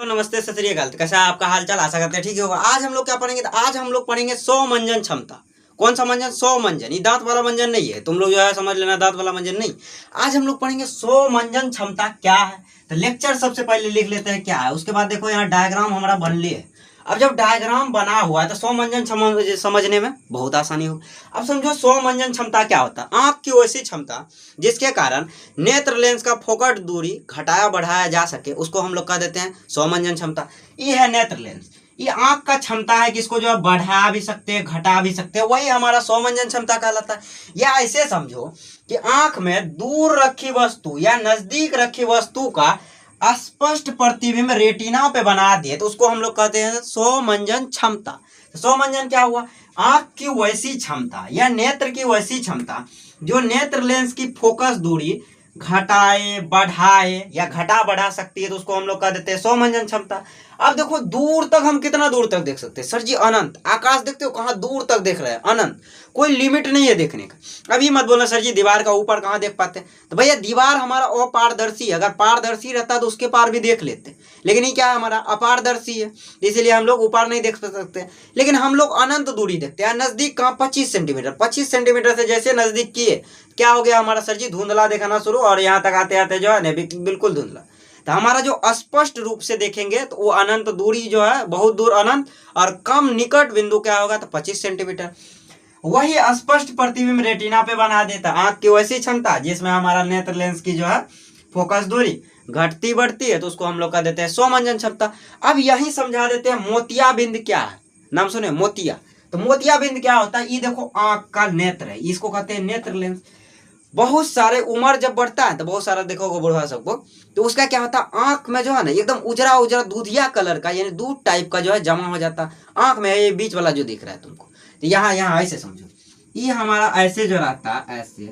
तो नमस्ते, सत श्री अकाल। कैसा है आपका हाल चाल? आशा करते हैं ठीक ही होगा। आज हम लोग क्या पढ़ेंगे? तो आज हम लोग पढ़ेंगे सौ मंजन क्षमता। कौन सा मंजन? सौ मंजन। ये दांत वाला मंजन नहीं है, तुम लोग जो है समझ लेना, दांत वाला मंजन नहीं। आज हम लोग पढ़ेंगे सौ मंजन क्षमता क्या है। तो लेक्चर सबसे पहले लिख लेते हैं क्या है, उसके बाद देखो यहाँ डायग्राम हमारा बन लिए है। अब जब डायग्राम बना हुआ है तो सौ मंजन समझने में बहुत आसानी हो। अब समझो सौ मंजन क्षमता क्या होता है। आंख की वैसी क्षमता जिसके कारण नेत्र लेंस का फोकट दूरी घटाया बढ़ाया जा सके, उसको हम लोग कह देते हैं सौ मंजन क्षमता। ये है नेत्र लेंस, ये आंख का क्षमता है कि इसको जो है बढ़ा भी सकते हैं घटा भी सकते हैं, वही हमारा सौ मंजन क्षमता कहलाता है। या ऐसे समझो कि आंख में दूर रखी वस्तु या नजदीक रखी वस्तु का स्पष्ट प्रतिबिंब रेटिना पे बना दिए तो उसको हम लोग कहते हैं सौ मंजन क्षमता। तो सौ मंजन क्या हुआ? आंख की वैसी क्षमता या नेत्र की वैसी क्षमता जो नेत्र लेंस की फोकस दूरी घटाए बढ़ाए या घटा बढ़ा सकती है, तो उसको हम लोग कह देते हैं सौ मंजन क्षमता। अब देखो दूर तक हम कितना दूर तक देख सकते हैं? सर जी अनंत। आकाश देखते हो कहाँ दूर तक देख रहे हैं, अनंत, कोई लिमिट नहीं है देखने का। अभी मत बोलना सर जी दीवार का ऊपर कहाँ देख पाते हैं। तो भैया दीवार हमारा अपारदर्शी है, अगर पारदर्शी रहता तो उसके पार भी देख लेते, लेकिन ये क्या है हमारा अपारदर्शी है, इसीलिए हम लोग ऊपर नहीं देख सकते। लेकिन हम लोग अनंत दूरी देखते हैं। नजदीक कहाँ? 25 सेंटीमीटर। 25 सेंटीमीटर से जैसे नजदीक किए क्या हो गया हमारा सर जी? धुंधला दिखाना शुरू, और यहाँ तक आते आते जो है ना बिल्कुल धुंधला। तो हमारा जो स्पष्ट रूप से देखेंगे तो वो अनंत दूरी जो है बहुत दूर अनंत, और कम निकट बिंदु क्या होगा? तो 25 सेंटीमीटर। वही स्पष्ट प्रतिबिंब रेटिना पे बना देता। आंख की वैसी क्षमता जिसमें हमारा नेत्र लेंस की जो है फोकस दूरी घटती बढ़ती है, तो उसको हम लोग कह देते हैं सौ मंजन क्षमता। अब यही समझा देते हैं मोतिया बिंद क्या है। नाम सुने? मोतिया। तो मोतिया बिंद क्या होता है? ये देखो आंख का नेत्र है, इसको कहते हैं नेत्र लेंस। बहुत सारे उम्र जब बढ़ता है तो बहुत सारा देखोगे बुढ़ा सबको, तो उसका क्या होता है? आंख में जो है ना एकदम उजरा उजरा दूधिया कलर का यानी दूध टाइप का जो है जमा हो जाता है आंख में। ये बीच वाला जो दिख रहा है तुमको, तो यहाँ यहाँ ऐसे समझो, ये हमारा ऐसे जो रहता है ऐसे,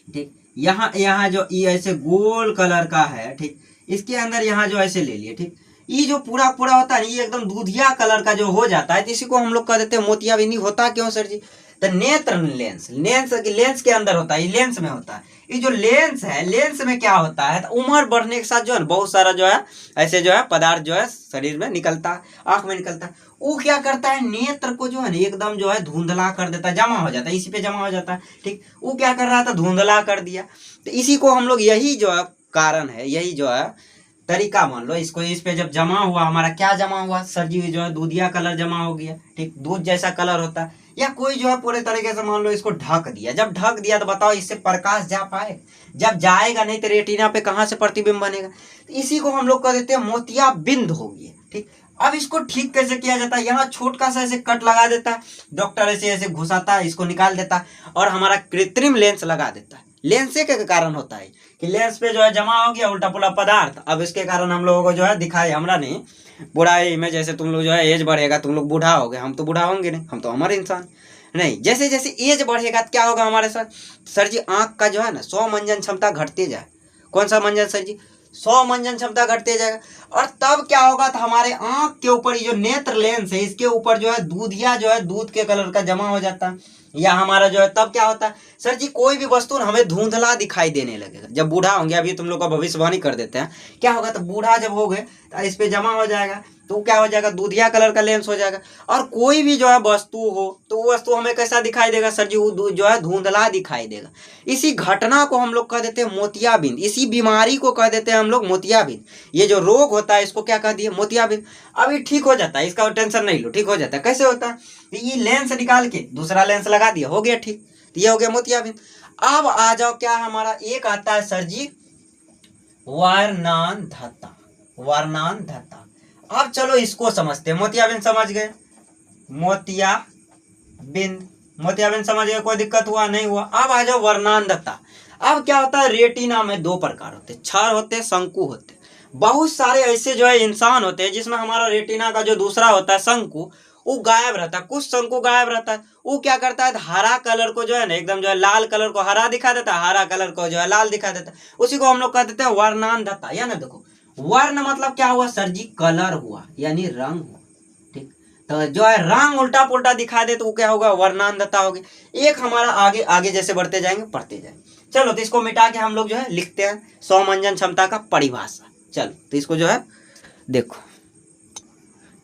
ठीक। यहाँ यहाँ जो ये ऐसे गोल कलर का है, ठीक। इसके अंदर यहाँ जो ऐसे ले लिए, ठीक। ये जो पूरा पूरा होता है ये एकदम दूधिया कलर का जो हो जाता है, तो इसी को हम लोग कह देते हैं मोतियाबिंदी। होता क्यों सर जी? तो नेत्र लेंस, लेंस के अंदर होता है, ये लेंस में होता है। ये जो लेंस है, लेंस में क्या होता है? तो उम्र बढ़ने के साथ जो है बहुत सारा जो है ऐसे जो है पदार्थ जो है शरीर में निकलता है, आंख में निकलता है। वो क्या करता है? नेत्र को जो है ना एकदम जो है धुंधला कर देता है, जमा हो जाता है, इसी पे जमा हो जाता है, ठीक। वो क्या कर रहा था? धुंधला कर दिया। तो इसी को हम लोग, यही जो है कारण है, यही जो है तरीका मान लो इसको। इस पे जब जमा हुआ हमारा, क्या जमा हुआ सर जी? जो है दूधिया कलर जमा हो गया, ठीक। दूध जैसा कलर होता है। या कोई जो है पूरे तरीके से मान लो इसको ढक दिया। जब ढक दिया तो बताओ इससे प्रकाश जा पाए? जब जाएगा नहीं तो रेटिना पे कहाँ से प्रतिबिंब बनेगा? तो इसी को हम लोग कह देते हैं मोतिया बिंद हो गया, ठीक। अब इसको ठीक कैसे किया जाता है? यहाँ छोटा सा ऐसे कट लगा देता है डॉक्टर, ऐसे ऐसे घुसाता है, इसको निकाल देता है और हमारा कृत्रिम लेंस लगा देता है। लेंस के कारण होता है कि लेंस पे जो है जमा हो गया उल्टा पुल्टा पदार्थ। अब इसके कारण हम लोगों को जो है दिखाई, हमरा नहीं, बुढ़ाई में जैसे तुम लोग जो है एज बढ़ेगा, तुम लोग बूढ़ा हो गए, हम तो बूढ़ा होंगे नहीं, हम तो हमारे इंसान नहीं। जैसे जैसे एज बढ़ेगा तो क्या होगा हमारे साथ? सर जी आंख का जो है ना सौ मंजन क्षमता घटते जाए। कौन सा मंजन सर जी? सौ मंजन क्षमता घटते जाएगा। और तब क्या होगा? तो हमारे आंख के ऊपर ये जो नेत्र लेंस है इसके ऊपर जो है दूधिया जो है दूध के कलर का जमा हो जाता है। या हमारा जो है तब क्या होता है सर जी? कोई भी वस्तु हमें धुंधला दिखाई देने लगेगा जब बूढ़ा होंगे। अभी तुम लोग का भविष्यवाणी कर देते हैं, क्या होगा? तो बूढ़ा जब हो गए तो इस पे जमा हो जाएगा, तो क्या हो जाएगा? दूधिया कलर का लेंस हो जाएगा। और कोई भी जो है वस्तु हो तो वो वस्तु हमें कैसा दिखाई देगा सर जी? वो जो है धुंधला दिखाई देगा। इसी घटना को हम लोग कह देते हैं मोतियाबिंद। इसी बीमारी को कह देते हैं हम लोग मोतियाबिंद। ये जो रोग होता है इसको क्या कह दिए? मोतियाबिंद। अभी ठीक हो जाता है, इसका टेंशन नहीं लो, ठीक हो जाता है। कैसे होता है? ये लेंस निकाल के दूसरा लेंस लगा दिया, हो गया ठीक। तो ये हो गया मोतियाबिंद। अब आ जाओ, क्या हमारा एक आता है सर जी वर्णांधता। वर्णांधता। अब चलो इसको समझते हैं। मोतियाबिंद समझ गए? मोतियाबिंद, मोतियाबिंद समझ गए? कोई दिक्कत हुआ? नहीं हुआ। अब आ जाओ वर्णांधता। अब क्या होता है? रेटिना में दो प्रकार होते हैं, क्षर होते हैं, शंकु होते हैं। बहुत सारे ऐसे जो है इंसान होते हैं जिसमें हमारा रेटिना का जो दूसरा होता है शंकु, वो गायब रहता है। कुछ शंकु गायब रहता है। वो क्या करता है? हरा कलर को जो है ना एकदम जो है लाल कलर को हरा दिखा देता है, हरा कलर को जो है लाल दिखा देता है। उसी को हम लोग कह देते हैं वर्णांधता। या ना देखो, वर्ण मतलब क्या हुआ सर जी? कलर हुआ, यानी रंग हुआ, ठीक। तो जो है रंग उल्टा पुल्टा दिखा दे तो वो क्या होगा? वर्णांधता होगी। एक हमारा आगे आगे जैसे बढ़ते जाएंगे पढ़ते जाएंगे। चलो तो इसको मिटा के हम लोग जो है लिखते हैं सौ मंजन क्षमता का परिभाषा। चलो तो इसको जो है देखो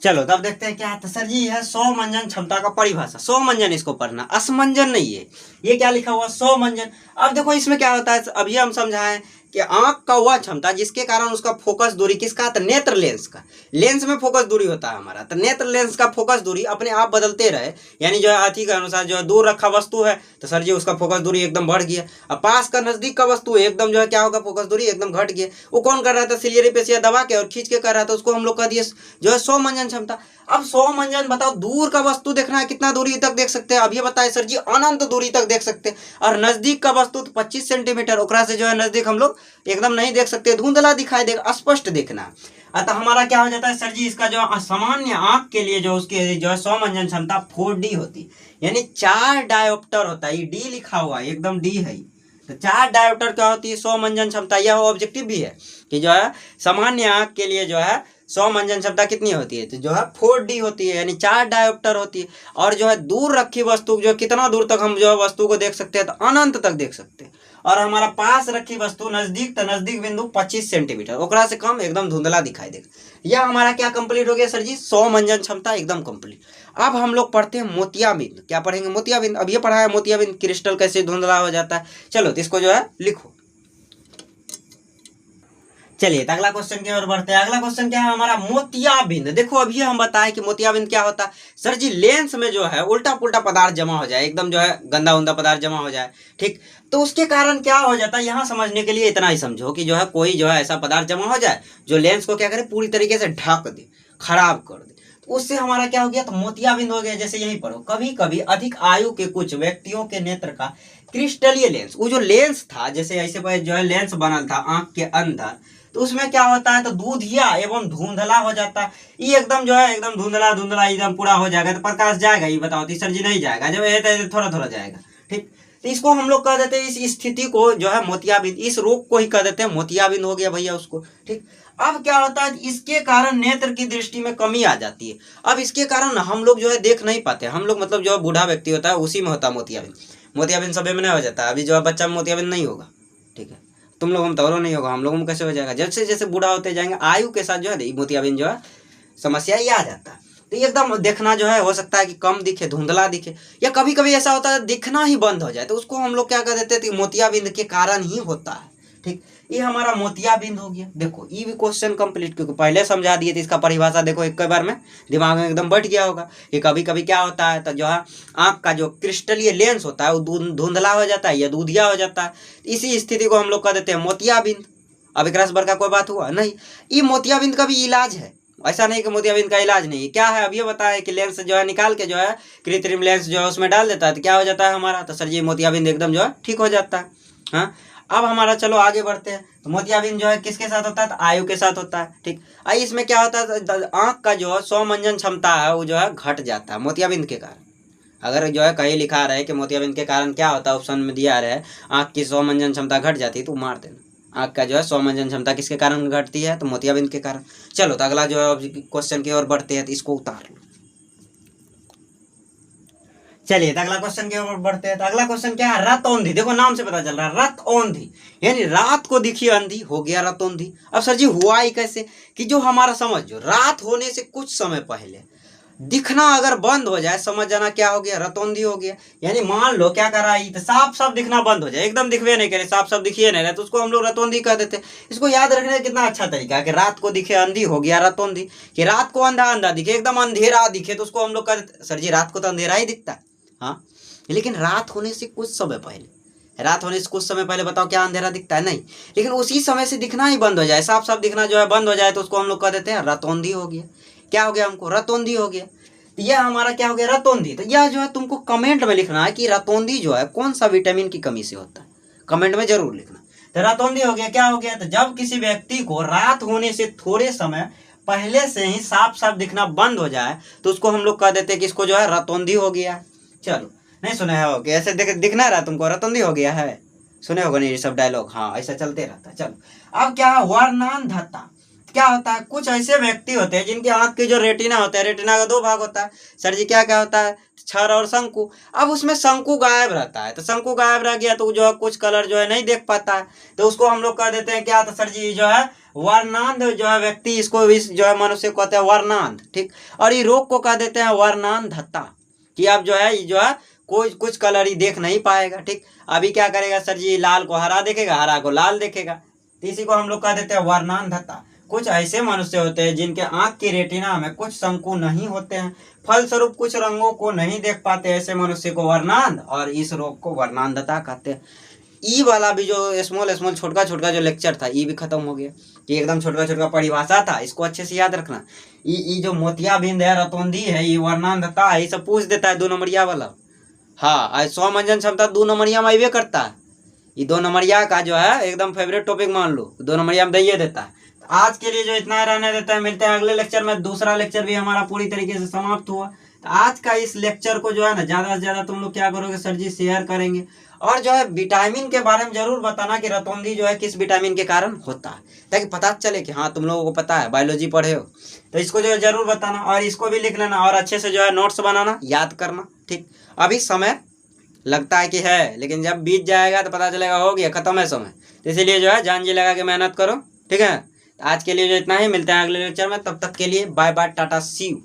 चलो तब देखते हैं क्या है। तो सर जी है स्वमंजन क्षमता का परिभाषा। स्वमंजन इसको पढ़ना, असमंजन नहीं है। ये क्या लिखा हुआ, स्वमंजन। अब देखो इसमें क्या होता है, अभी हम समझाएं कि आंख का वह क्षमता जिसके कारण उसका फोकस दूरी किसका, तो नेत्र लेंस का। लेंस में फोकस दूरी होता है हमारा, तो नेत्र लेंस का फोकस दूरी अपने आप बदलते रहे, यानी जो है अति के अनुसार जो है दूर रखा वस्तु है तो सर जी उसका फोकस दूरी एकदम बढ़ गया। अब पास का नजदीक का वस्तु है एकदम जो है क्या होगा, फोकस दूरी एकदम घट गया। वो कौन कर रहा था, सिलियरी पेशियां दबा के और खींच के कर रहा था, उसको हम लोग कह दिए जो है स्वमंजन क्षमता। अब स्वमंजन बताओ, दूर का वस्तु देखना है कितना दूरी तक देख सकते हैं, अब ये बताए सर जी अनंत दूरी तक देख सकते हैं। और नजदीक का वस्तु तो 25 सेंटीमीटर, ओकरा से जो है नजदीक हम लोग एकदम नहीं देख सकते, धुंधला दिखाई देगा, स्पष्ट देखना। अतः हमारा क्या हो जाता है सर जी, इसका जो सामान्य आंख के लिए जो उसकी जो है स्वमंजन क्षमता 4D होती, यानी 4 डायोप्टर होता है। ये डी लिखा हुआ है, एकदम डी है। तो 4 डायोप्टर क्या होती है स्वमंजन क्षमता। यह ऑब्जेक्टिव भी है कि जो है सामान्य आंख के लिए जो है स्वमंजन क्षमता कितनी होती है, तो जो है 4D होती है, यानी 4 डायोप्टर होती है। और जो है दूर रखी वस्तु जो कितना दूर तक हम जो है वस्तु को देख सकते हैं, तो अनंत तक देख सकते हैं। और हमारा पास रखी वस्तु नजदीक, तो नजदीक बिंदु 25 सेंटीमीटर, ओकरा से कम एकदम धुंधला दिखाई देगा। यह हमारा क्या कंप्लीट हो गया सर जी, स्वमंजन क्षमता एकदम कंप्लीट। अब हम लोग पढ़ते हैं मोतियाबिंद। क्या पढ़ेंगे, मोतियाबिंद। अब ये पढ़ा है मोतियाबिंद, क्रिस्टल कैसे धुंधला हो जाता है। चलो तो इसको जो है लिखो। चलिए तो अगला क्वेश्चन की ओर बढ़ते हैं। अगला क्वेश्चन क्या है हमारा, मोतियाबिंद। देखो अभी हम बताएं कि मोतियाबिंद क्या होता है। सर जी लेंस में जो है उल्टा पुल्टा पदार्थ जमा हो जाए, एकदम जो है गंदा उंदा पदार्थ जमा हो जाए, ठीक, तो उसके कारण क्या हो जाता है, यहाँ समझने के लिए इतना ही समझो कि जो है कोई जो है ऐसा पदार्थ जमा हो जाए जो लेंस को क्या करे, पूरी तरीके से ढक दे, खराब कर दे, तो उससे हमारा क्या हो गया, तो मोतियाबिंद हो गया। जैसे यही पढ़ो, कभी कभी अधिक आयु के कुछ व्यक्तियों के नेत्र का क्रिस्टलीय लेंस, वो जो लेंस था, जैसे ऐसे जो है लेंस बनल था आंख के अंदर, तो उसमें क्या होता है, तो दूधिया एवं धुंधला हो जाता है। ये एकदम जो है एकदम धुंधला धुंधला एकदम पूरा हो जाएगा, तो प्रकाश जाएगा, ये बताओ, तो सर जी नहीं जाएगा, जब ये थोड़ा थोड़ा जाएगा, ठीक। तो इसको हम लोग कह देते हैं, इस स्थिति को जो है मोतियाबिंद, इस रोग को ही कह देते हैं मोतियाबिंद हो गया भैया उसको, ठीक। अब क्या होता है, इसके कारण नेत्र की दृष्टि में कमी आ जाती है। अब इसके कारण हम लोग जो है देख नहीं पाते, हम लोग मतलब जो बूढ़ा व्यक्ति होता है उसी में होता है मोतियाबिंद। मोतियाबिंद सभी में नहीं हो जाता, अभी जो है बच्चा में मोतियाबिंद नहीं होगा, ठीक है, तुम लोगों में तो नहीं होगा, हम लोगों में कैसे हो जाएगा, जैसे जैसे बूढ़ा होते जाएंगे आयु के साथ जो है मोतियाबिंद जो है समस्या ये आ जाता है। तो एकदम देखना जो है हो सकता है कि कम दिखे, धुंधला दिखे, या कभी कभी ऐसा होता है दिखना ही बंद हो जाए, तो उसको हम लोग क्या कर देते हैं, मोतियाबिंद के कारण ही होता है, ठीक। ये हमारा मोतियाबिंद हो गया। देखो ये भी क्वेश्चन कंप्लीट, क्योंकि पहले समझा दिए थे, इसका परिभाषा देखो एक बार में दिमाग में एकदम बैठ गया होगा कि कभी कभी क्या होता है, तो जो है आंख का जो क्रिस्टलीय लेंस होता है वो धुंधला हो जाता है या दूधिया हो जाता है। इसी स्थिति को हम लोग कह देते हैं मोतियाबिंद। अब एक रसभर का कोई बात हुआ नहीं। ये मोतियाबिंद का भी इलाज है, ऐसा नहीं कि मोतियाबिंद का इलाज नहीं है। क्या है, अब ये बताया कि लेंस जो है निकाल के जो है कृत्रिम लेंस जो है उसमें डाल देता है, तो क्या हो जाता है हमारा, तो सर जी मोतियाबिंद एकदम जो है ठीक हो जाता है। हाँ, अब हमारा चलो आगे बढ़ते हैं। तो मोतियाबिंद जो है किसके साथ होता है, तो आयु के साथ होता है, ठीक। आइए इसमें क्या होता है, आंख का जो स्वमंजन क्षमता है वो जो है घट जाता है मोतियाबिंद के कारण। अगर जो है कहीं लिखा रहे कि मोतियाबिंद के कारण क्या होता है, ऑप्शन में दिया रहे आंख की स्वमंजन क्षमता घट जाती है, तो मार देना। आंख का जो है स्वमंजन क्षमता किसके कारण घटती है, तो मोतियाबिंद के कारण। चलो तो अगला जो है क्वेश्चन की ओर बढ़ते हैं, तो इसको उतार लो। चलिए तो अगला क्वेश्चन की ओर बढ़ते हैं। तो अगला क्वेश्चन क्या है, रत औंधी। देखो नाम से पता चल रहा है, रत औंधी, यानी रात को दिखी अंधी हो गया रत औंधी। अब सर जी हुआ ही कैसे, कि जो हमारा समझ जो रात होने से कुछ समय पहले दिखना अगर बंद हो जाए, समझ जाना क्या हो गया, रतौंधी हो गया। यानी मान लो क्या कर रहा है, तो साफ साफ दिखना बंद हो जाए, एकदम दिखवे नहीं करे, साफ साफ दिखिए नहीं रहे, तो उसको हम लोग रतौंधी कह देते हैं। इसको याद रखने का कितना अच्छा तरीका है कि रात को दिखे अंधी हो गया रतौंधी, कि रात को अंधा अंधा दिखे, एकदम अंधेरा दिखे, तो उसको हम लोग कह देते सर जी रात को तो अंधेरा ही दिखता है, हाँ, लेकिन रात होने से कुछ समय पहले, रात होने से कुछ समय पहले बताओ क्या अंधेरा दिखता है, नहीं, लेकिन उसी समय से दिखना ही बंद हो जाए, साफ साफ दिखना जो है बंद हो जाए, तो उसको हम लोग कह देते हैं रतौंधी हो गया। क्या हो गया हमको, रतौंधी हो गया। तो यह हमारा क्या हो गया, रतौंधी। तो यह जो है तुमको कमेंट में लिखना है कि रतौंधी जो है कौन सा विटामिन की कमी से होता है, कमेंट में जरूर लिखना। तो रतौंधी हो गया, क्या हो गया, तो जब किसी व्यक्ति को रात होने से थोड़े समय पहले से ही साफ साफ दिखना बंद हो जाए, तो उसको हम लोग कह देते हैं कि इसको जो है रतौंधी हो गया। चलो नहीं सुने हो कि ऐसे दिखना रहा तुमको, रतौंधी हो गया है, सुने होगा नहीं ये सब डायलॉग, हाँ ऐसा चलते रहता है। चलो अब क्या है, वर्णांधता। क्या होता है, कुछ ऐसे व्यक्ति होते हैं जिनकी आंख की जो रेटिना होता है, रेटिना का दो भाग होता है सर जी, क्या क्या होता है, छर और शंकु। अब उसमें शंकु गायब रहता है, तो शंकु गायब रह गया तो जो है कुछ कलर जो है नहीं देख पाता है, तो उसको हम लोग कह देते हैं क्या, तो सर जी जो है वर्णांध जो है व्यक्ति, इसको इस जो है मनुष्य को कहते हैं वर्णांध, ठीक। और ये रोग को कह देते हैं वर्णांधता, कि अब जो है ये जो है कोई कुछ कलर ही देख नहीं पाएगा, ठीक। अभी क्या करेगा सर जी, लाल को हरा देखेगा, हरा को लाल देखेगा, तो इसी को हम लोग कह देते हैं वर्णांधता। कुछ ऐसे मनुष्य होते हैं जिनके आंख की रेटिना में कुछ शंकु नहीं होते हैं, फलस्वरूप कुछ रंगों को नहीं देख पाते, ऐसे मनुष्य को वर्णांध, और इस रोग को वर्णांधता कहते हैं। ई वाला भी जो स्मॉल स्मॉल छोटा छोटा जो लेक्चर था, ई भी खत्म हो गया, कि एकदम छोटा छोटा परिभाषा था, इसको अच्छे से याद रखना। ई जो मोतियाबिंद है, रतौंधी है, ये वर्णांधता है, ये सब पूछ देता है 2 नंबरिया वाला। हाँ, 100 मंजन क्षमता 2 नंबरिया में आइबे करता है, ये 2 नंबरिया का जो है एकदम फेवरेट टॉपिक मान लो, 2 नंबरिया में दे देता है। तो आज के लिए जो इतना रहने देता है, मिलते हैं अगले लेक्चर में। दूसरा लेक्चर भी हमारा पूरी तरीके से समाप्त हुआ। तो आज का इस लेक्चर को जो है ना ज़्यादा से ज़्यादा तुम लोग क्या करोगे सर जी, शेयर करेंगे, और जो है विटामिन के बारे में जरूर बताना कि रतौंधी जो है किस विटामिन के कारण होता है, ताकि पता चले कि हाँ तुम लोगों को पता है, बायोलॉजी पढ़े हो, तो इसको जो है जरूर बताना, और इसको भी लिख लेना, और अच्छे से जो है नोट्स बनाना, याद करना, ठीक। अभी समय लगता है कि है, लेकिन जब बीत जाएगा तो पता चलेगा हो गया, खत्म है समय। तो इसीलिए जो है जान जी लगा के मेहनत करो, ठीक है। आज के लिए जो इतना ही, मिलते हैं अगले लेक्चर में, तब तक के लिए bye bye, tata, see you.